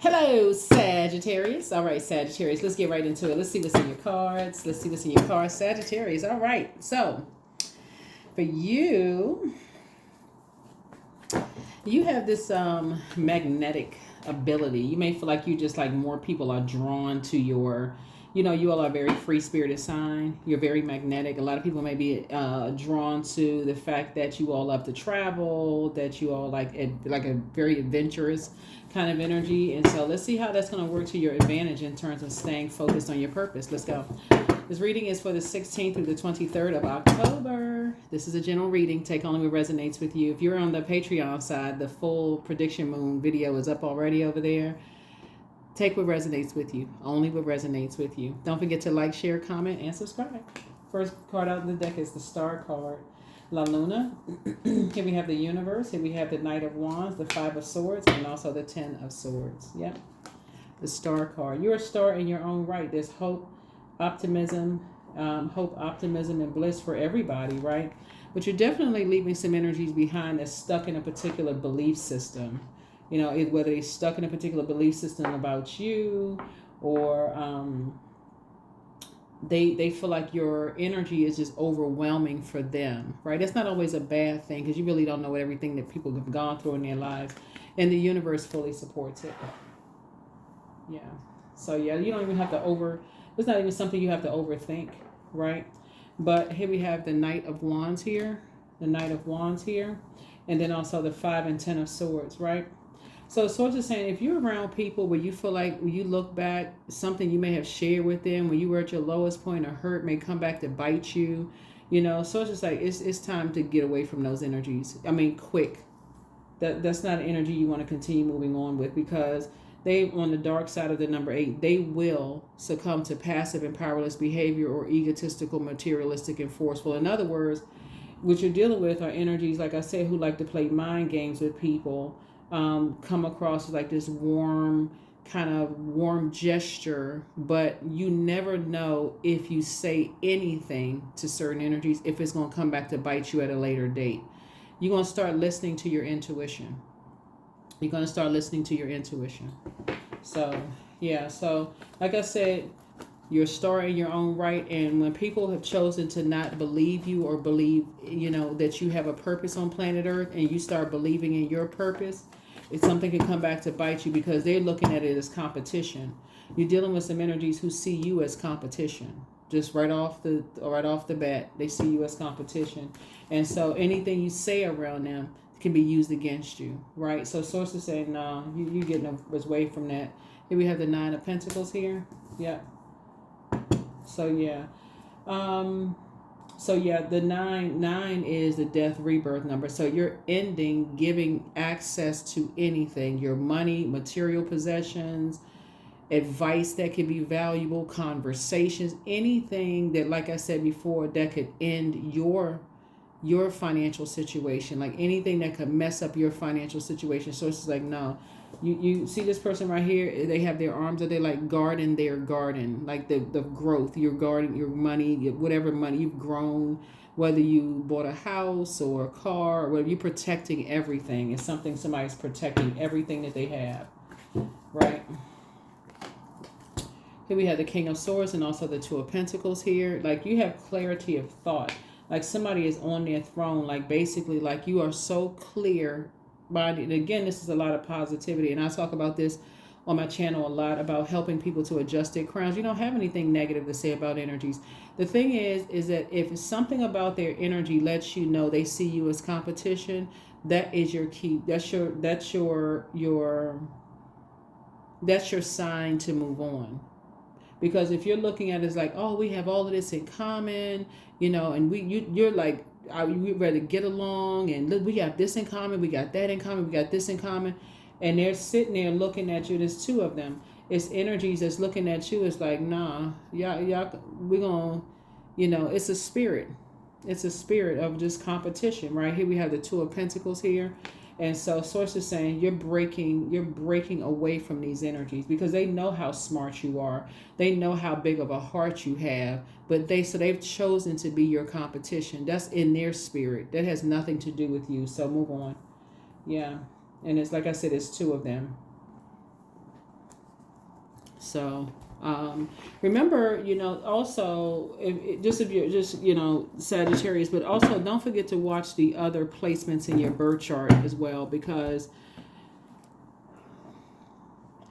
Hello, Sagittarius. All right, Sagittarius, let's get right into it. Let's see what's in your cards. Sagittarius. All right, so for you, you have this magnetic ability. You may feel like you just like more people are drawn to your, you all are a very free spirited sign. You're very magnetic. A lot of people may be drawn to the fact that you all love to travel, that you all like a very adventurous kind of energy. And so let's see how that's going to work to your advantage in terms of staying focused on your purpose. Let's go. This reading is for the 16th through the 23rd of October. This is a general reading. Take only what resonates with you. If you're on the Patreon side, the full prediction moon video is up already over there. Take what resonates with you. Only what resonates with you. Don't forget to like, share, comment, and subscribe. First card out in the deck is the Star card. La Luna. Here we have the Universe. Here we have the Knight of Wands, the Five of Swords, and also the Ten of Swords. Yep. The Star card. You're a star in your own right. There's hope, optimism, and bliss for everybody, right? But you're definitely leaving some energies behind that's stuck in a particular belief system. Whether they're stuck in a particular belief system about you, or they feel like your energy is just overwhelming for them, right? That's not always a bad thing because you really don't know everything that people have gone through in their lives, and the universe fully supports it. Yeah. So yeah, you don't even have to it's not even something you have to overthink, right? But here we have the Knight of Wands here, and then also the 5 and 10 of Swords, right? So Swords is saying if you're around people where you feel like when you look back, something you may have shared with them when you were at your lowest point of hurt may come back to bite you, Swords is like it's time to get away from those energies. I mean, quick. That's not an energy you want to continue moving on with, because they, on the dark side of the number 8, they will succumb to passive and powerless behavior or egotistical, materialistic, and forceful. In other words, what you're dealing with are energies, like I said, who like to play mind games with people, come across as like this warm gesture, but you never know if you say anything to certain energies, if it's going to come back to bite you at a later date. You're going to start listening to your intuition. So, yeah. So, like I said, you're a star in your own right. And when people have chosen to not believe you or believe, that you have a purpose on planet Earth, and you start believing in your purpose, it's something can come back to bite you because they're looking at it as competition. You're dealing with some energies who see you as competition. Just right off the bat, they see you as competition. And so anything you say around them can be used against you, right? So sources say, no, you getting away from that. Here we have the 9 of Pentacles here. Yeah. So yeah. The nine is the death rebirth number. So you're ending giving access to anything, your money, material possessions, advice that could be valuable, conversations, anything that, like I said before, that could end your financial situation, like anything that could mess up your financial situation. So it's like, no, you see this person right here, they have their arms, or they like guarding their garden, like the growth, you're guarding your money, whatever money you've grown, whether you bought a house or a car, or whether you're protecting everything. It's something, somebody's protecting everything that they have, right? Here we have the King of Swords and also the 2 of Pentacles here. Like you have clarity of thought. Like somebody is on their throne. Like basically like you are so clear. And again, this is a lot of positivity. And I talk about this on my channel a lot, about helping people to adjust their crowns. You don't have anything negative to say about energies. The thing is that if something about their energy lets you know they see you as competition, that is your key. That's your sign to move on. Because if you're looking at it as like, oh, we have all of this in common, and you're like, we ready to get along, and look, we got this in common, we got that in common, we got this in common, and they're sitting there looking at you. There's 2 of them. It's energies that's looking at you. It's like, nah, y'all, we're gonna, it's a spirit. It's a spirit of just competition, right? Here we have the 2 of Pentacles here. And so Source is saying you're breaking away from these energies because they know how smart you are. They know how big of a heart you have, but they've chosen to be your competition. That's in their spirit. That has nothing to do with you. So move on. Yeah. And it's like I said, it's 2 of them. So remember, also, if you're just, Sagittarius, but also don't forget to watch the other placements in your birth chart as well, because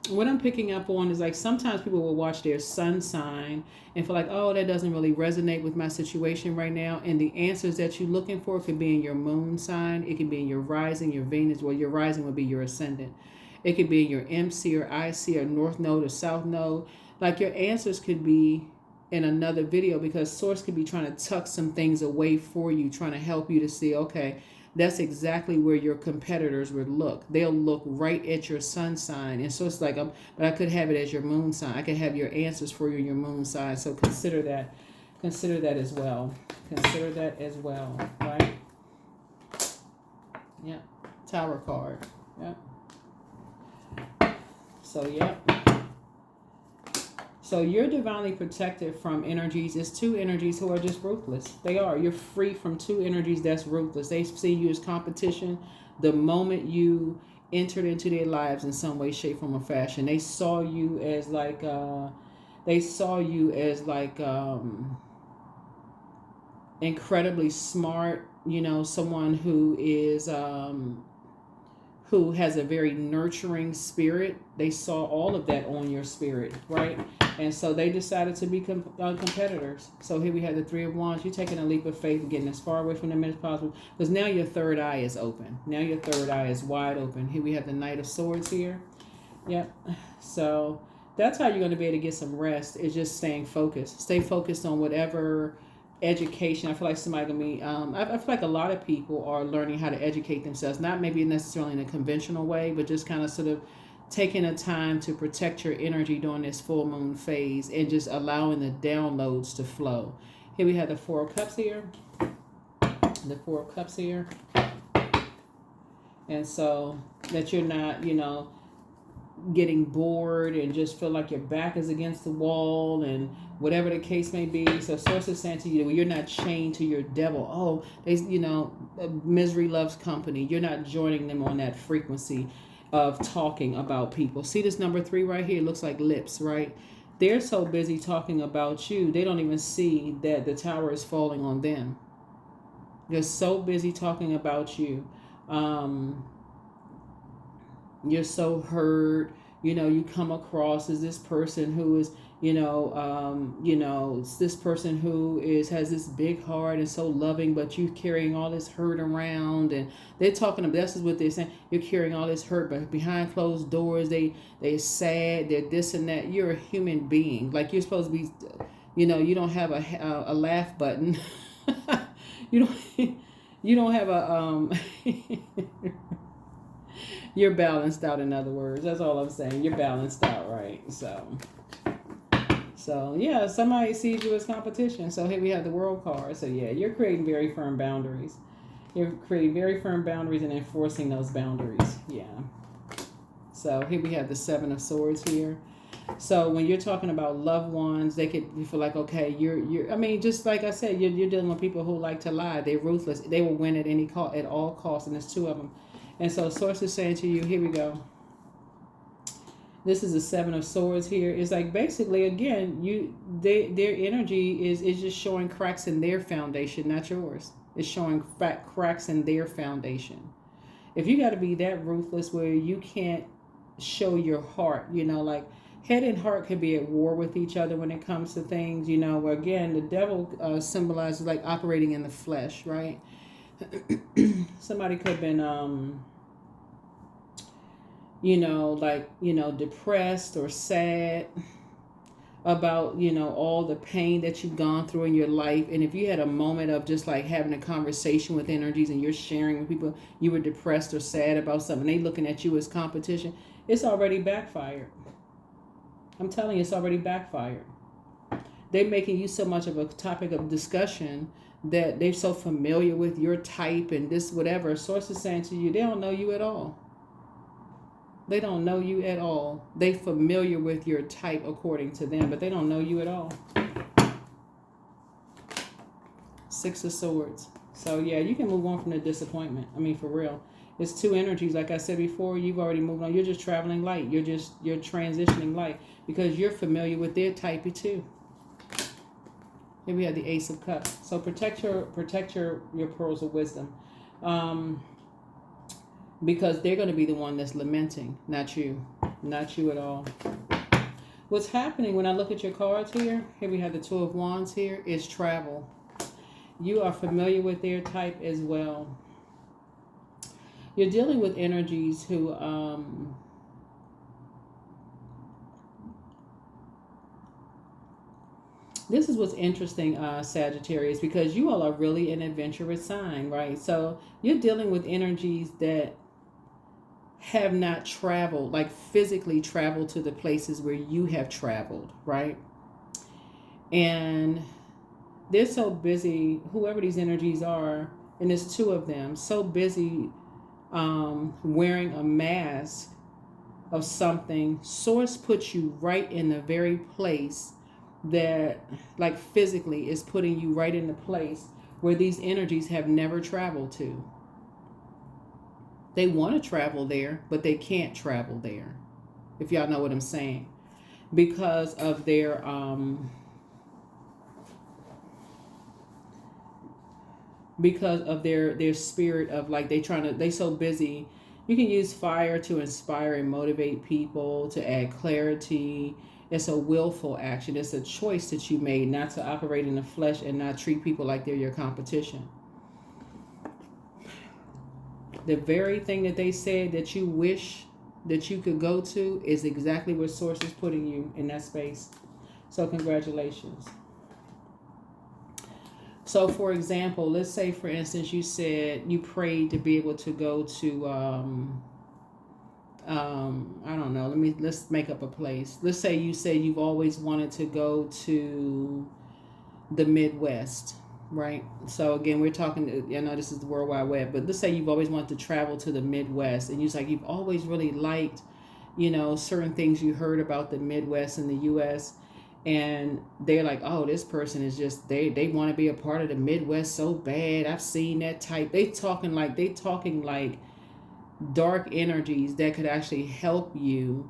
what I'm picking up on is like sometimes people will watch their sun sign and feel like, oh, that doesn't really resonate with my situation right now. And the answers that you're looking for could be in your moon sign. It could be in your rising, your Venus. Well, your rising would be your ascendant. It could be in your MC or IC or North Node or South Node. Like your answers could be in another video, because Source could be trying to tuck some things away for you, trying to help you to see, okay, that's exactly where your competitors would look. They'll look right at your sun sign. And so it's like, but I could have it as your moon sign. I could have your answers for you in your moon sign. So consider that. Consider that as well. Consider that as well, right? Yeah. Tower card. Yeah. So, yeah. So you're divinely protected from energies. It's two energies who are just ruthless. They are. You're free from two energies that's ruthless. They see you as competition the moment you entered into their lives in some way, shape, form, or fashion. They saw you as like incredibly smart. Someone who has a very nurturing spirit. They saw all of that on your spirit, right? And so they decided to be competitors. So here we have the Three of Wands. You're taking a leap of faith and getting as far away from them as possible, because now your third eye is open. Now your third eye is wide open. Here we have the Knight of Swords here. Yep. So that's how you're going to be able to get some rest, is just staying focused. Stay focused on whatever education. I feel like somebody gonna be I feel like a lot of people are learning how to educate themselves, not maybe necessarily in a conventional way, but just kind of sort of taking a time to protect your energy during this full moon phase and just allowing the downloads to flow. Here we have the Four of Cups here. The Four of Cups here. And so that you're not, getting bored and just feel like your back is against the wall and whatever the case may be. So Source is saying to you, you're not chained to your devil. Oh, misery loves company. You're not joining them on that frequency of talking about people. See this number 3 right here? It looks like lips, right? They're so busy talking about you, they don't even see that the tower is falling on them. They're so busy talking about you. You're so hurt, you come across as this person who is, this person who has this big heart and so loving, but you carrying all this hurt around. And they're talking about, this is what they're saying, you're carrying all this hurt, but behind closed doors, they're sad, they're this and that. You're a human being. Like, you're supposed to be, you don't have a laugh button. you don't have a, you're balanced out, in other words. That's all I'm saying. You're balanced out, right? So yeah, somebody sees you as competition. So here we have the World card. So yeah, you're creating very firm boundaries. You're creating very firm boundaries and enforcing those boundaries. Yeah. So here we have the Seven of Swords here. So when you're talking about loved ones, you feel like, okay, just like I said, you're dealing with people who like to lie. They're ruthless. They will win at at all costs, and there's two of them. And so Source is saying to you, here we go. This is the Seven of Swords here. It's like, basically, again, their energy is just showing cracks in their foundation, not yours. It's showing cracks in their foundation. If you got to be that ruthless where you can't show your heart, like head and heart could be at war with each other when it comes to things, where again, the devil symbolizes like operating in the flesh, right? Somebody could have been, depressed or sad about, all the pain that you've gone through in your life. And if you had a moment of just like having a conversation with energies and you're sharing with people, you were depressed or sad about something, they looking at you as competition, it's already backfired. I'm telling you, it's already backfired. They're making you so much of a topic of discussion that they're so familiar with your type and this whatever. Source is saying to you, they don't know you at all. They don't know you at all. They familiar with your type according to them, but they don't know you at all. Six of Swords. So yeah, you can move on from the disappointment. I mean, for real. It's two energies. Like I said before, you've already moved on. You're just traveling light. You're transitioning light because you're familiar with their type too. Here we have the Ace of Cups. So protect your pearls of wisdom. Because they're going to be the one that's lamenting, not you. Not you at all. What's happening when I look at your cards here we have the Two of Wands here, is travel. You are familiar with their type as well. You're dealing with energies who, this is what's interesting, Sagittarius, because you all are really an adventurous sign, right? So you're dealing with energies that have not traveled, like physically traveled to the places where you have traveled, right? And they're so busy, whoever these energies are, and there's two of them, so busy wearing a mask of something. Source puts you right in the very place that, like physically, is putting you right in the place where these energies have never traveled to. They want to travel there, but they can't travel there, if y'all know what I'm saying, because of their spirit of, like, they so busy. You can use fire to inspire and motivate people, to add clarity. It's a willful action. It's a choice that you made not to operate in the flesh and not treat people like they're your competition. The very thing that they said that you wish that you could go to is exactly where Source is putting you, in that space. So congratulations. So for example, let's say for instance you said you prayed to be able to go to I don't know, let's make up a place. Let's say you said you've always wanted to go to the Midwest. Right. So again, we're talking, I know this is the World Wide Web, but let's say you've always wanted to travel to the Midwest, and you've always really liked, certain things you heard about the Midwest and the U.S. And they're like, oh, this person is just, they want to be a part of the Midwest so bad. I've seen that type. They talking like dark energies that could actually help you.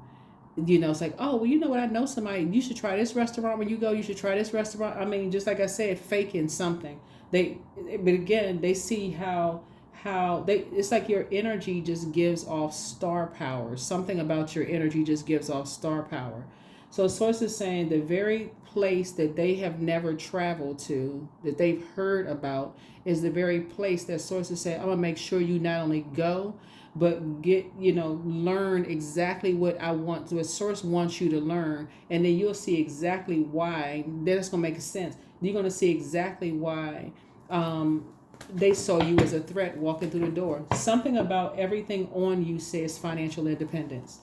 It's like, oh, well, you know what? I know somebody. You should try this restaurant when you go. You should try this restaurant. I mean, just like I said, faking something. But again, they see how it's like your energy just gives off star power. Something about your energy just gives off star power. So Source is saying the very place that they have never traveled to, that they've heard about, is the very place that Source is saying, I'm gonna make sure you not only go, but get, learn exactly what Source wants you to learn. And then you'll see exactly why. Then it's going to make sense. You're going to see exactly why they saw you as a threat walking through the door. Something about everything on you says financial independence.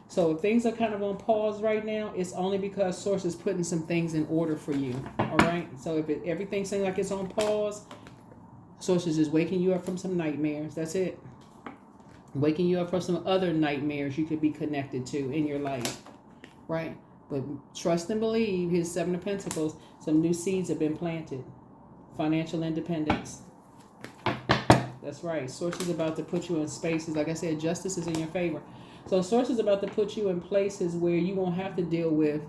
So if things are kind of on pause right now, it's only because Source is putting some things in order for you. All right. So if everything seems like it's on pause, Source is just waking you up from some nightmares. That's it. Waking you up from some other nightmares you could be connected to in your life. Right? But trust and believe, his Seven of Pentacles, some new seeds have been planted. Financial independence. That's right. Source is about to put you in spaces. Like I said, justice is in your favor. So Source is about to put you in places where you won't have to deal with,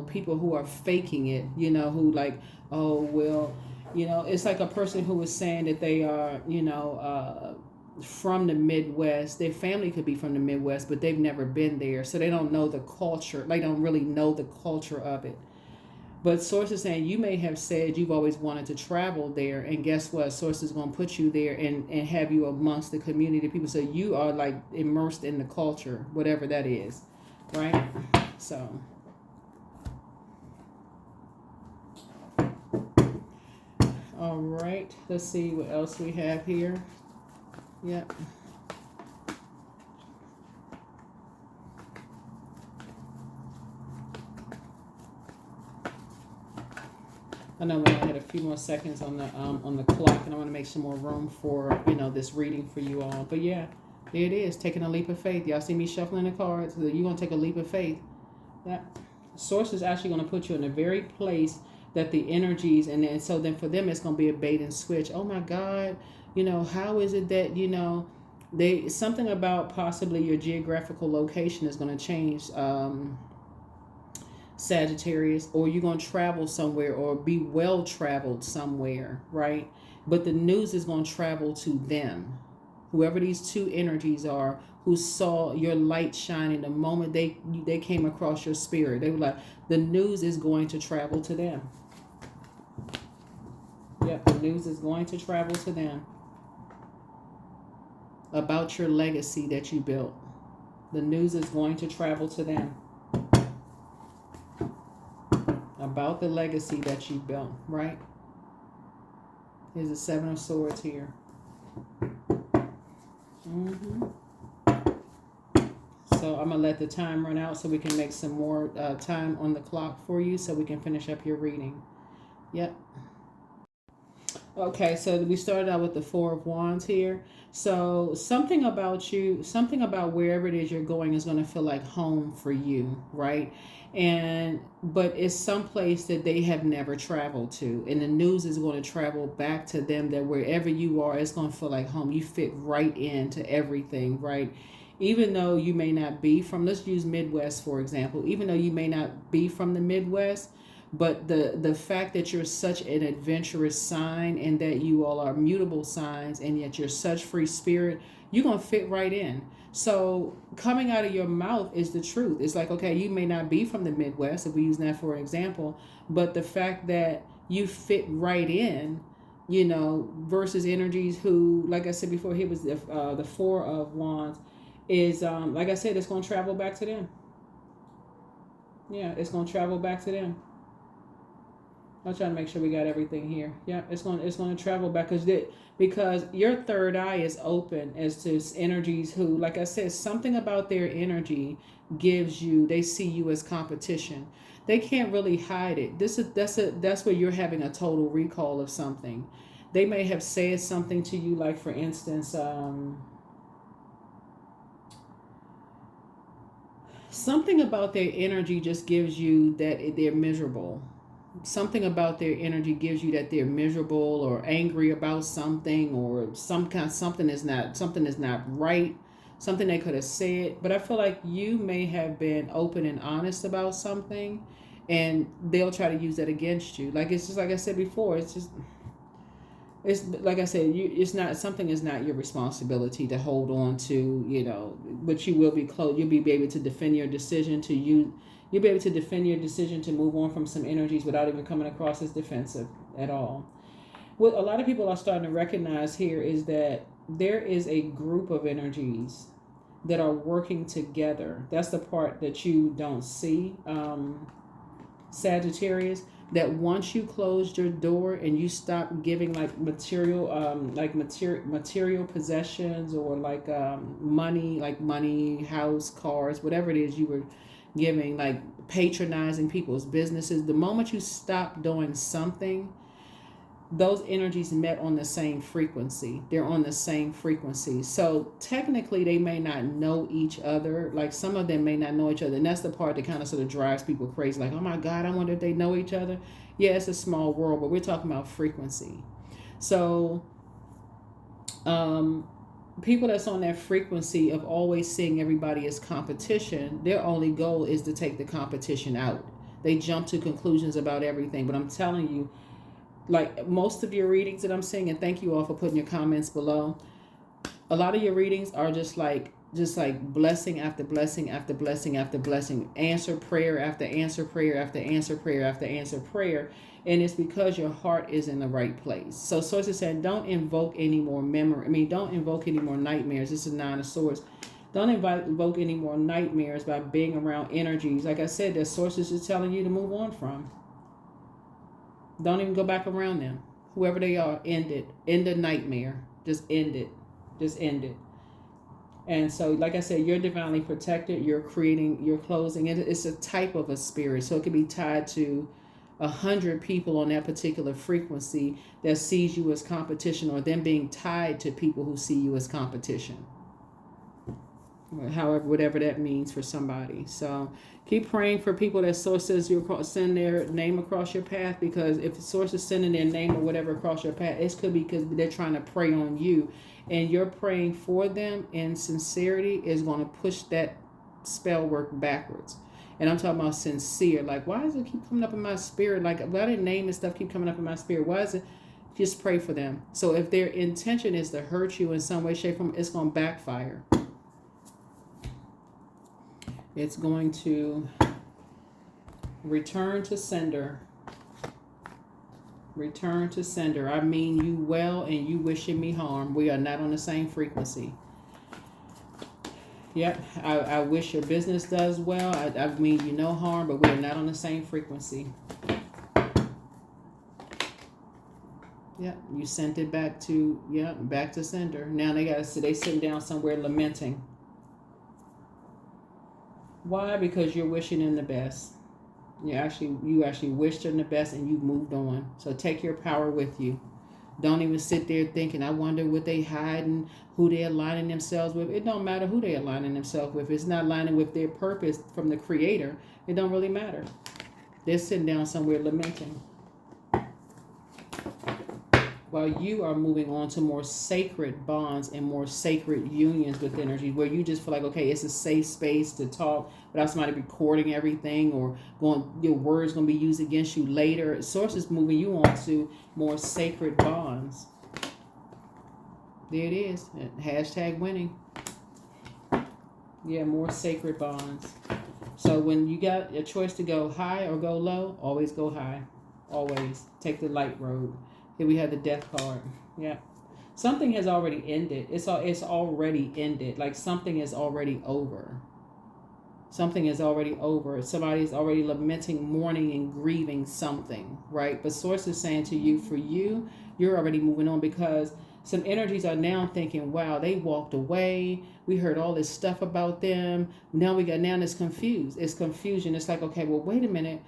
people who are faking it, who like, oh, well, it's like a person who was saying that they are, from the Midwest. Their family could be from the Midwest, but they've never been there. So they don't know the culture. They don't really know the culture of it. But Source is saying you may have said you've always wanted to travel there. And guess what? Source is going to put you there and have you amongst the community of people. So you are like immersed in the culture, whatever that is. Right? So... all right, let's see what else we have here. Yep. I know we only had a few more seconds on the clock, and I want to make some more room for this reading for you all. But yeah, there it is, taking a leap of faith. Y'all see me shuffling the cards. So you're gonna take a leap of faith. That Source is actually gonna put you in the very place that the energies, and then for them it's going to be a bait and switch. Oh my God, How is it that, they something about possibly your geographical location is going to change, Sagittarius, or you're going to travel somewhere or be well traveled somewhere, right? But the news is going to travel to them. Whoever these two energies are, who saw your light shining the moment they came across your spirit, they were like, the news is going to travel to them. Yep, the news is going to travel to them about your legacy that you built. The news is going to travel to them about the legacy that you built, right? There's a Seven of Swords here. So I'm going to let the time run out so we can make some more time on the clock for you so we can finish up your reading. Yep. Okay, so we started out with the Four of Wands here. So something about you, something about wherever it is you're going is going to feel like home for you, right? But it's someplace that they have never traveled to. And the news is going to travel back to them that wherever you are, it's going to feel like home. You fit right into everything, right? Even though you may not be from, let's use Midwest, for example, even though you may not be from the Midwest, but the fact that you're such an adventurous sign and that you all are mutable signs and yet you're such free spirit, you're going to fit right in. So coming out of your mouth is the truth. It's like, okay, you may not be from the Midwest, if we use that for an example, but the fact that you fit right in, versus energies who, like I said before, here was the Four of Wands, is, like I said, it's going to travel back to them. Yeah, it's going to travel back to them. I'm trying to make sure we got everything here. Yeah, it's going to travel back because your third eye is open as to energies who, like I said, something about their energy they see you as competition. They can't really hide it. That's where you're having a total recall of something. They may have said something to you, like for instance, something about their energy just gives you that they're miserable. Something about their energy gives you that they're miserable or angry about something, or something is not right, something they could have said. But I feel like you may have been open and honest about something, and they'll try to use that against you. Like, it's just like I said before, it's like I said, it's not, something is not your responsibility to hold on to, but you will be close. You'll be able to defend your decision You'll be able to defend your decision to move on from some energies without even coming across as defensive at all. What a lot of people are starting to recognize here is that there is a group of energies that are working together. That's the part that you don't see, Sagittarius. That once you closed your door and you stop giving material possessions, or money, house, cars, whatever it is you were giving, like patronizing people's businesses, the moment you stop doing something, those energies met on the same frequency. They're on the same frequency. So technically they may not know each other. Like, some of them may not know each other. And that's the part that kind of sort of drives people crazy. Like, oh my God, I wonder if they know each other. Yeah, it's a small world, but we're talking about frequency. So people that's on that frequency of always seeing everybody as competition, their only goal is to take the competition out. They jump to conclusions about everything. But I'm telling you, like most of your readings that I'm seeing, and thank you all for putting your comments below, a lot of your readings are just like blessing after blessing after blessing after blessing, answer prayer after answer prayer after answer prayer after answer prayer. And it's because your heart is in the right place. So sources said, don't invoke any more don't invoke any more nightmares. This is Nine of Swords. Don't invoke any more nightmares by being around energies, like I said, that sources is telling you to move on from. Don't even go back around them. Whoever they are, end it. End the nightmare. Just end it. Just end it. And so, like I said, you're divinely protected. You're creating, you're closing. It's a type of a spirit. So it can be tied to 100 people on that particular frequency that sees you as competition, or them being tied to people who see you as competition. however, whatever that means for somebody. So keep praying for people that source says you send their name across your path, because if the source is sending their name or whatever across your path, it could be because they're trying to prey on you, and you're praying for them in sincerity is going to push that spell work backwards. And I'm talking about sincere. Like, why does it keep coming up in my spirit? Like, why did name and stuff keep coming up in my spirit? Why is it? Just pray for them. So if their intention is to hurt you in some way, shape, form, it's going to backfire. It's going to return to sender. Return to sender. I mean you well and you wishing me harm. We are not on the same frequency. Yep, I wish your business does well. I mean you no harm, but we are not on the same frequency. Yep, you sent it back to, back to sender. Now they sitting down somewhere lamenting. Why? Because you're wishing them the best. You actually wished them the best and you moved on. So take your power with you. Don't even sit there thinking, I wonder what they hiding, who they aligning themselves with. It don't matter who they aligning themselves with. It's not aligning with their purpose from the Creator. It don't really matter. They're sitting down somewhere lamenting. While you are moving on to more sacred bonds and more sacred unions with energy, where you just feel like, okay, it's a safe space to talk without somebody recording everything or your words going to be used against you later. Source is moving you on to more sacred bonds. There it is. Hashtag winning. Yeah, more sacred bonds. So when you got a choice to go high or go low, always go high. Always. Take the light road. Here we have the death card. Yeah. Something has already ended. It's already ended. Like something is already over. Something is already over. Somebody's already lamenting, mourning, and grieving something, right? But Source is saying to you, for you, you're already moving on, because some energies are now thinking, wow, they walked away. We heard all this stuff about them. Now it's confused. It's confusion. It's like, okay, well, wait a minute.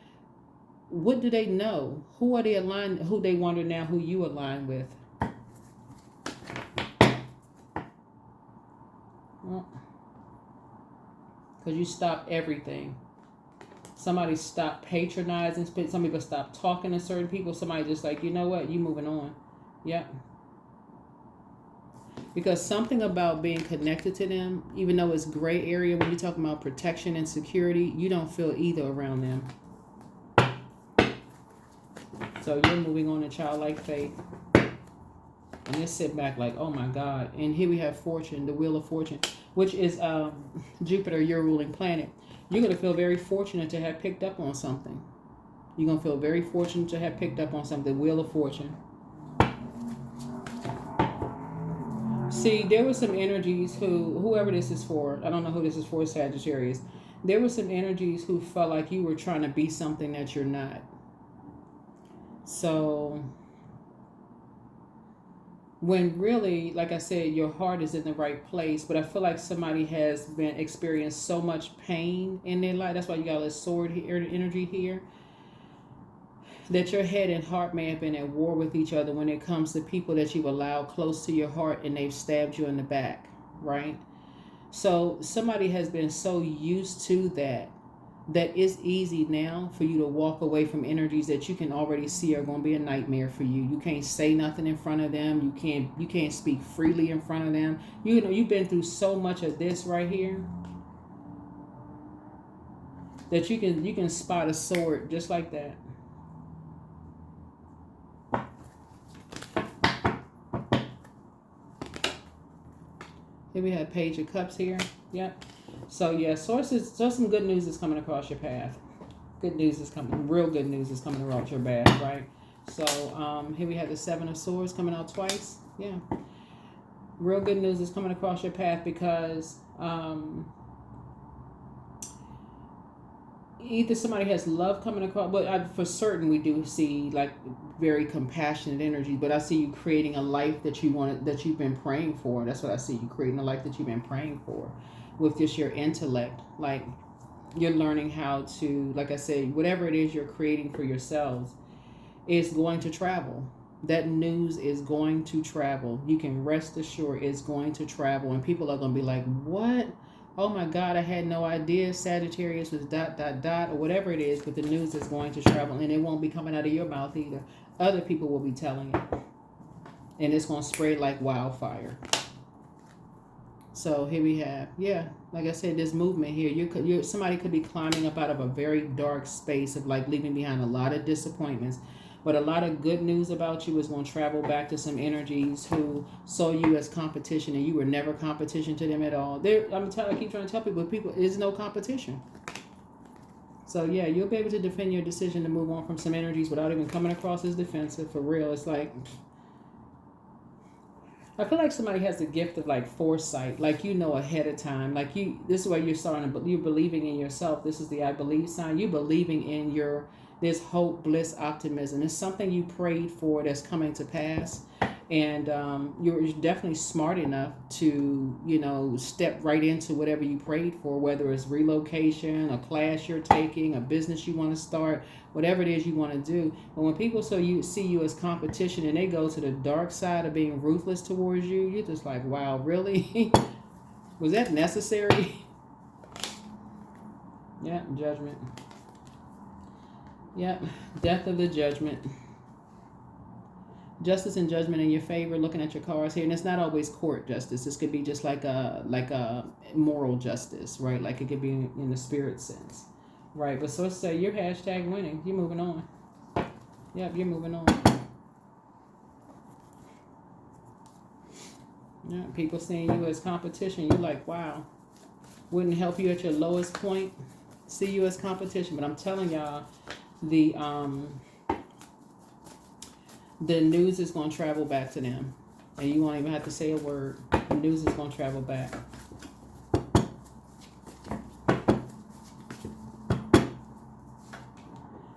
What do they know? Who are they aligned? Who they wonder now who you align with? Because you stop everything. Somebody stopped patronizing. Some people stopped talking to certain people. Somebody just like, you know what? You moving on. Yep. Because something about being connected to them, even though it's gray area, when you're talking about protection and security, you don't feel either around them. So you're moving on to childlike faith. And just sit back like, oh my God. And here we have fortune, the wheel of fortune, which is Jupiter, your ruling planet. You're going to feel very fortunate to have picked up on something. You're going to feel very fortunate to have picked up on something. Wheel of fortune. See, there were some energies whoever this is for, I don't know who this is for, Sagittarius. There were some energies who felt like you were trying to be something that you're not. So when really, like I said, your heart is in the right place, but I feel like somebody has been experienced so much pain in their life. That's why you got this sword here, energy here, that your head and heart may have been at war with each other when it comes to people that you've allowed close to your heart and they've stabbed you in the back, right? So somebody has been so used to that it's easy now for you to walk away from energies that you can already see are going to be a nightmare for you. You can't say nothing in front of them. You can't speak freely in front of them. You know, you've been through so much of this right here that you can spot a sword just like that. Here we have Page of Cups here. Yep. So yeah, so some good news is coming across your path. Good news is coming. Real good news is coming across your path, right? So here we have the Seven of Swords coming out twice. Yeah. Real good news is coming across your path because either somebody has love coming across, but for certain we do see like very compassionate energy. But I see you creating a life that you've been praying for. That's what I see, you creating a life that you've been praying for, with just your intellect. Like you're learning how to, like I said, whatever it is you're creating for yourselves is going to travel. That news is going to travel. You can rest assured it's going to travel, and people are going to be like, what? Oh my God, I had no idea Sagittarius was dot, dot, dot, or whatever it is, but the news is going to travel and it won't be coming out of your mouth either. Other people will be telling it. And it's going to spread like wildfire. So here we have, yeah, like I said, this movement here. Somebody could be climbing up out of a very dark space of like leaving behind a lot of disappointments. But a lot of good news about you is going to travel back to some energies who saw you as competition and you were never competition to them at all. I keep trying to tell people, there's no competition. So yeah, you'll be able to defend your decision to move on from some energies without even coming across as defensive. For real, it's like, I feel like somebody has the gift of like foresight, like you know ahead of time. Like this is where you're starting to, you're believing in yourself. This is the I believe sign. You believing in this hope, bliss, optimism. It's something you prayed for that's coming to pass. And you're definitely smart enough to, step right into whatever you prayed for, whether it's relocation, a class you're taking, a business you want to start, whatever it is you want to do. But when people see you as competition and they go to the dark side of being ruthless towards you, you're just like, wow, really? Was that necessary? Yeah, judgment. Yep, death of the judgment. Justice and judgment in your favor, looking at your cards here. And it's not always court justice. This could be just like a moral justice, right? Like it could be in the spirit sense. Right, but so say you're hashtag winning. You're moving on. Yep, you're moving on. Yeah, people seeing you as competition. You're like, wow. Wouldn't help you at your lowest point. See you as competition. But I'm telling y'all, the news is going to travel back to them. And you won't even have to say a word. The news is going to travel back.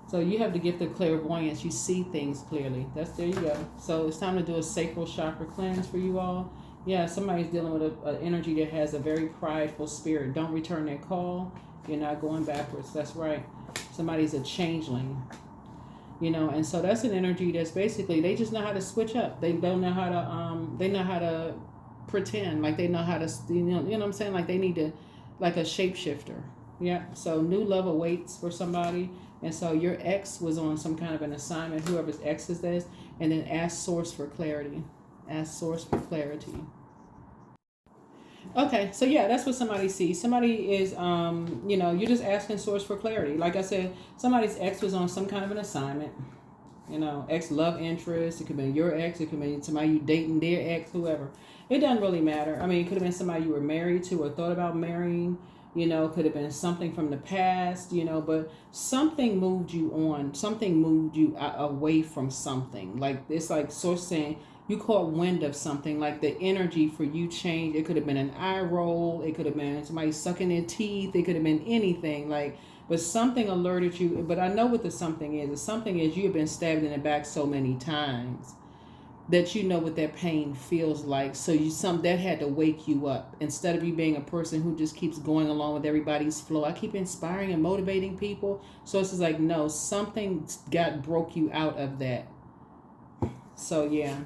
So you have the gift of clairvoyance. You see things clearly. There you go. So it's time to do a sacral chakra cleanse for you all. Yeah, somebody's dealing with an energy that has a very prideful spirit. Don't return their call. You're not going backwards. That's right. Somebody's a changeling. And so that's an energy that's basically, they just know how to switch up. They don't know how to, they know how to pretend, like they know how to, you know what I'm saying? Like they need to, like a shapeshifter. Yeah. So new love awaits for somebody. And so your ex was on some kind of an assignment, whoever's ex is this, and then ask source for clarity. Ask source for clarity. Okay, so yeah, that's what somebody sees. Somebody is, you're just asking source for clarity. Like I said, somebody's ex was on some kind of an assignment. Ex love interest. It could be your ex. It could be somebody you dating their ex, whoever. It doesn't really matter. I mean, it could have been somebody you were married to or thought about marrying. Could have been something from the past, but something moved you on. Something moved you away from something. Like, it's like source saying, you caught wind of something, like the energy for you changed. It could have been an eye roll. It could have been somebody sucking their teeth. It could have been anything. But something alerted you. But I know what the something is. The something is you have been stabbed in the back so many times that you know what that pain feels like. So that had to wake you up. Instead of you being a person who just keeps going along with everybody's flow. I keep inspiring and motivating people. So it's just like, no, something broke you out of that. So yeah.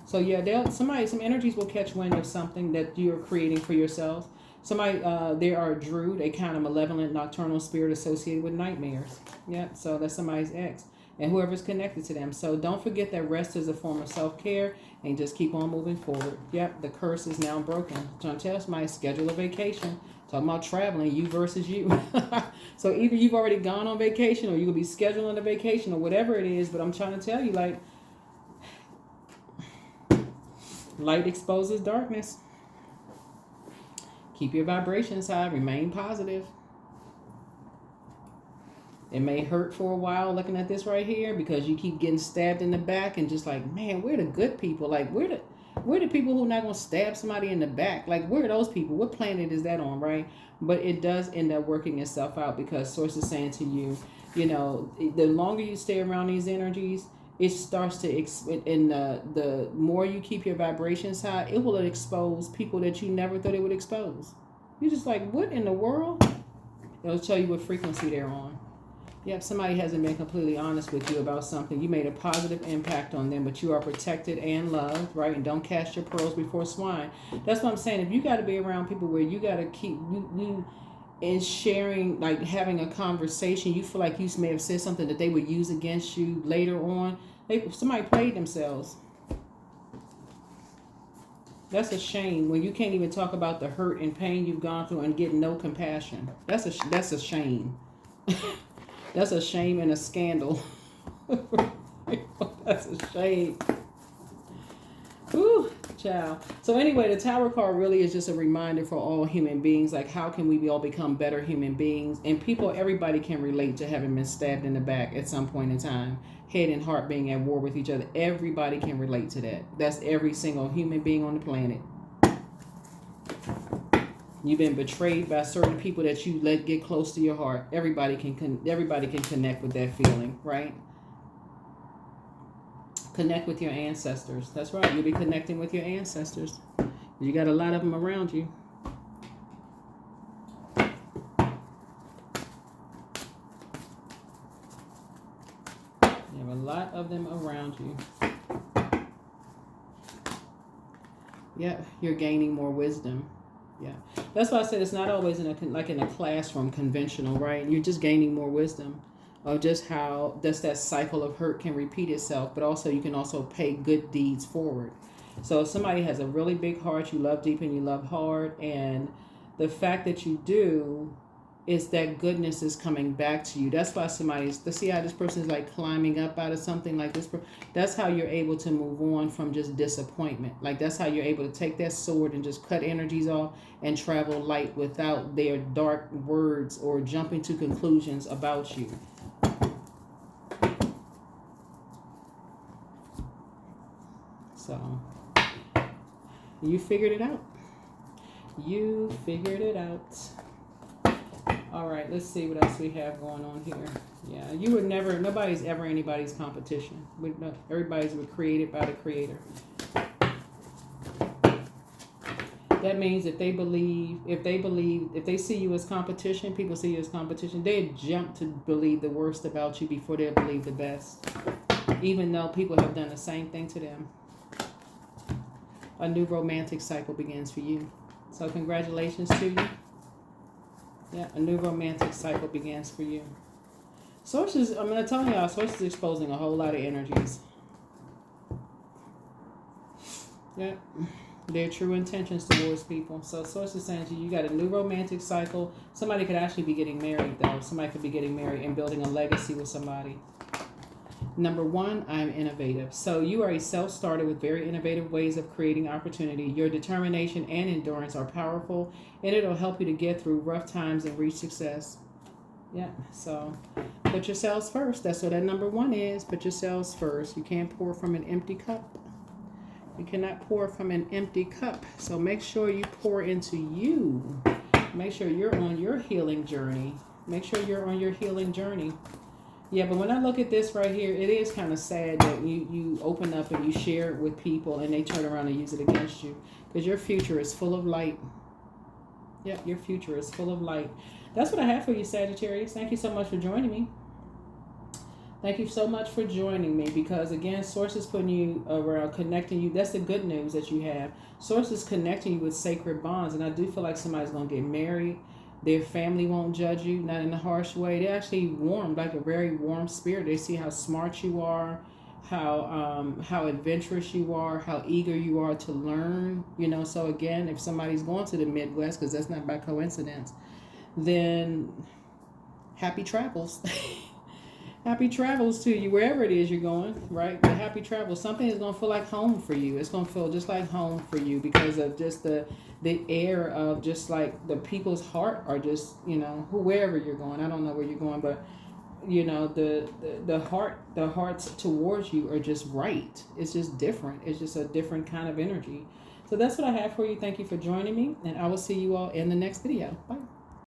So yeah, some energies will catch wind of something that you're creating for yourself. Somebody, they are a druid, a kind of malevolent nocturnal spirit associated with nightmares. Yep, so that's somebody's ex. And whoever's connected to them. So don't forget that rest is a form of self-care and just keep on moving forward. Yep, the curse is now broken. Trying to tell somebody, schedule a vacation. Talking about traveling, you versus you. So either you've already gone on vacation or you could be scheduling a vacation or whatever it is. But I'm trying to tell you, like, light exposes darkness. Keep your vibrations high. Remain positive. It may hurt for a while looking at this right here because you keep getting stabbed in the back and just like, man, where the good people? Like, where the people who are not going to stab somebody in the back? Like, where are those people? What planet is that on, right? But it does end up working itself out because Source is saying to you, the longer you stay around these energies, it starts to, and the more you keep your vibrations high, it will expose people that you never thought it would expose. You're just like, what in the world? It'll tell you what frequency they're on. Yep, somebody hasn't been completely honest with you about something. You made a positive impact on them, but you are protected and loved, right? And don't cast your pearls before swine. That's what I'm saying. If you got to be around people where you got to keep you in sharing, like having a conversation, you feel like you may have said something that they would use against you later on. Somebody played themselves. That's a shame when you can't even talk about the hurt and pain you've gone through and get no compassion. That's a shame. That's a shame and a scandal. That's a shame. Whew, child. So anyway, the Tower card really is just a reminder for all human beings, like how can we all become better human beings? And everybody can relate to having been stabbed in the back at some point in time. Head and heart being at war with each other. Everybody can relate to that. That's every single human being on the planet. You've been betrayed by certain people that you let get close to your heart. Everybody can connect with that feeling, right? Connect with your ancestors. That's right. You'll be connecting with your ancestors. You got a lot of them around you. You have a lot of them around you. Yeah, you're gaining more wisdom. Yeah, that's why I said it's not always in a classroom conventional, right? You're just gaining more wisdom of just how that cycle of hurt can repeat itself, but also you can also pay good deeds forward. So if somebody has a really big heart, you love deep and you love hard, and the fact that you do is that goodness is coming back to you. That's why see how this person is like climbing up out of something like this. That's how you're able to move on from just disappointment. Like that's how you're able to take that sword and just cut energies off and travel light without their dark words or jumping to conclusions about you. So you figured it out. You figured it out. All right, let's see what else we have going on here. Yeah, nobody's ever anybody's competition. Everybody's created by the Creator. That means if they see you as competition, people see you as competition, they jump to believe the worst about you before they believe the best. Even though people have done the same thing to them. A new romantic cycle begins for you. So congratulations to you. Yeah, a new romantic cycle begins for you. Sources, I'm going to tell y'all, Sources exposing a whole lot of energies. Yeah, their true intentions towards people. So Sources saying to you, you got a new romantic cycle. Somebody could actually be getting married, though. Somebody could be getting married and building a legacy with somebody. Number 1, I'm innovative. So you are a self-starter with very innovative ways of creating opportunity. Your determination and endurance are powerful, and it'll help you to get through rough times and reach success. Yeah, so put yourselves first. That's what that number 1 is. Put yourselves first. You can't pour from an empty cup. You cannot pour from an empty cup. So make sure you pour into you. Make sure you're on your healing journey. Make sure you're on your healing journey. Yeah, but when I look at this right here, it is kind of sad that you open up and you share it with people and they turn around and use it against you. Because your future is full of light. Yep, your future is full of light. That's what I have for you, Sagittarius. Thank you so much for joining me. Thank you so much for joining me because, again, Source is putting you around, connecting you. That's the good news that you have. Source is connecting you with sacred bonds, and I do feel like somebody's going to get married. Their family won't judge you, not in a harsh way. They're actually warm, like a very warm spirit. They see how smart you are, how adventurous you are, how eager you are to learn. So again, if somebody's going to the Midwest, because that's not by coincidence, then happy travels. Happy travels to you wherever it is you're going, right? The happy travels. Something is going to feel like home for you. It's going to feel just like home for you because of just the air of just like the people's heart are just, whoever you're going. I don't know where you're going, but the hearts towards you are just right. It's just different. It's just a different kind of energy. So that's what I have for you. Thank you for joining me, and I will see you all in the next video. Bye.